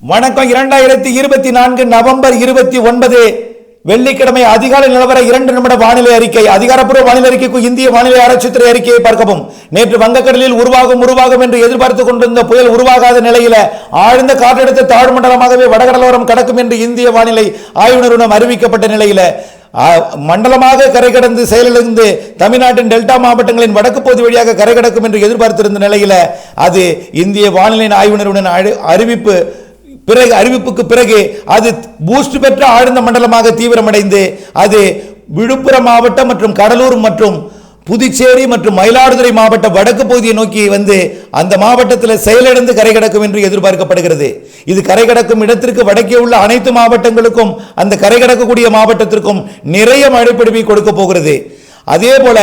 வணக்கம். 2024 நவம்பர் 29 வெள்ளிக்கிழமை அதிகாலை நிலவர 2 நிமிட வானிலை அறிக்கை. அதிகாரப்பூர்வ வானிலை அறிக்கைக்கு இந்திய வானிலை ஆராய்ச்சித்துறை அறிக்கையை பார்க்கவும். நேற்று வங்கக்கடலில் உருவாகும் என்று எதிர்பார்த்துக் கொண்டிருந்த புயல் உருவாகாத நிலையில ஆழ்ந்த காற்றழுத்த தாழ்வு மண்டலமாகவே வடகடலோரம் கடக்கும் என்று இந்திய வானிலை ஆய்வு நிறுவனம் அறிவிக்கப்பட்ட நிலையில மண்டலமாக கரை கடந்து செயலிழந்து தமிழ்நாட்டின் டெல்டா மாவட்டங்களின் வடக்கு பகுதி வழியாக கரை கடக்கும் என்று எதிர்பார்த்திருந்த நிலையில அது இந்திய வானிலை ஆய்வு நிறுவன அறிவிப்புக்கு பிறகு அது பூஸ்ட் பெற்ற ஆழ்ந்த மண்டலமாக தீவிரமடைந்து அது விழுப்புரம் மாவட்டம் மற்றும் கடலூர் மற்றும் புதுச்சேரி மற்றும் மயிலாடுதுறை மாவட்ட வடக்கு பகுதியை நோக்கி வந்து அந்த மாவட்டத்தில் செயலிழந்து கரை கடக்கும் என்று எதிர்பார்க்கப்படுகிறது. இது கரை கடக்கும் இடத்திற்கு வடக்கே உள்ள அனைத்து மாவட்டங்களுக்கும் அந்த கரை கடக்கக்கூடிய மாவட்டத்திற்கும் நிறைய மழைப்பொழிவை கொடுக்க போகிறது. அதே போல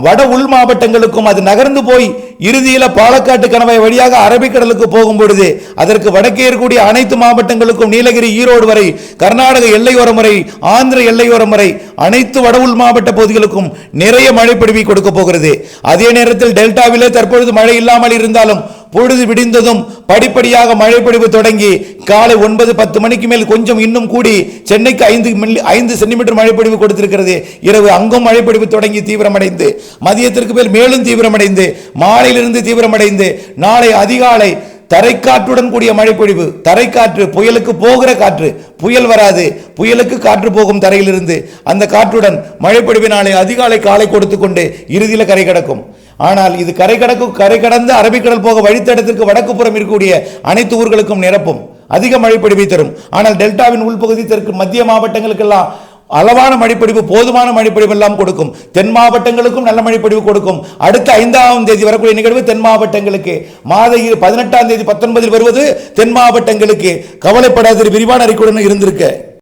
வட உள் மாவட்டங்களுக்கும் அது நகர்ந்து போய் இறுதியில் பாலக்காட்டு கணவாய் வழியாக அரபிக்கடலுக்கு போகும் பொழுது அதற்கு வடக்கே இருக்கக்கூடிய அனைத்து மாவட்டங்களுக்கும் நீலகிரி ஈரோடு வரை கர்நாடக எல்லையோரம் வரை ஆந்திர எல்லையோரம் வரை அனைத்து வட உள் மாவட்ட பகுதிகளுக்கும் நிறைய மழைப்பொழிவை கொடுக்க போகிறது. அதே நேரத்தில் டெல்டாவிலே தற்பொழுது மழை இல்லாமல் இருந்தாலும் பொழுது விடிந்ததும் படிப்படியாக மழைப்பொழிவு தொடங்கி காலை 9-10 மணிக்கு மேல் கொஞ்சம் இன்னும் கூடி சென்னைக்கு 5 சென்டிமீட்டர் மழைப்பொழிவு கொடுத்திருக்கிறது. இரவு அங்கும் மழைப்பொழிவு தொடங்கி தீவிரமடைந்து மதியத்திற்கு மேல் மேலும் தீவிரமடைந்து மாலையிலிருந்து தீவிரமடைந்து நாளை அதிகாலை தரைக்காற்றுடன் கூடிய மழைப்பொழிவு. தரைக்காற்று புயலுக்கு போகிற காற்று, புயல் வராது, புயலுக்கு காற்று போகும் தரையிலிருந்து அந்த காற்றுடன் மழைப்பொழிவு நாளை அதிகாலை காலை கொடுத்து கொண்டு இறுதியில் கரை கடக்கும். ஆனால் இது கரை கடந்து அரபிக்கடல் போக வழித்தடத்திற்கு வடக்கு புறம் இருக்கக்கூடிய அனைத்து ஊர்களுக்கும் நிரப்பும் அதிக மழைப்பொழிவை தரும். ஆனால் டெல்டாவின் உள்பகுதி தெற்கு மத்திய மாவட்டங்களுக்கெல்லாம் அளவான மழைப்பொழிவு, போதுமான மழைப்பொழிவு எல்லாம் கொடுக்கும். தென் மாவட்டங்களுக்கும் நல்ல மழைப்பொழிவு கொடுக்கும். அடுத்த 5ஆம் தேதி வரக்கூடிய நிகழ்வு தென் மாவட்டங்களுக்கு, மாத 18ஆம் தேதி 19 வருவது தென் மாவட்டங்களுக்கு. கவலைப்படாத விரிவான அறிக்கையுடன் இருந்திருக்க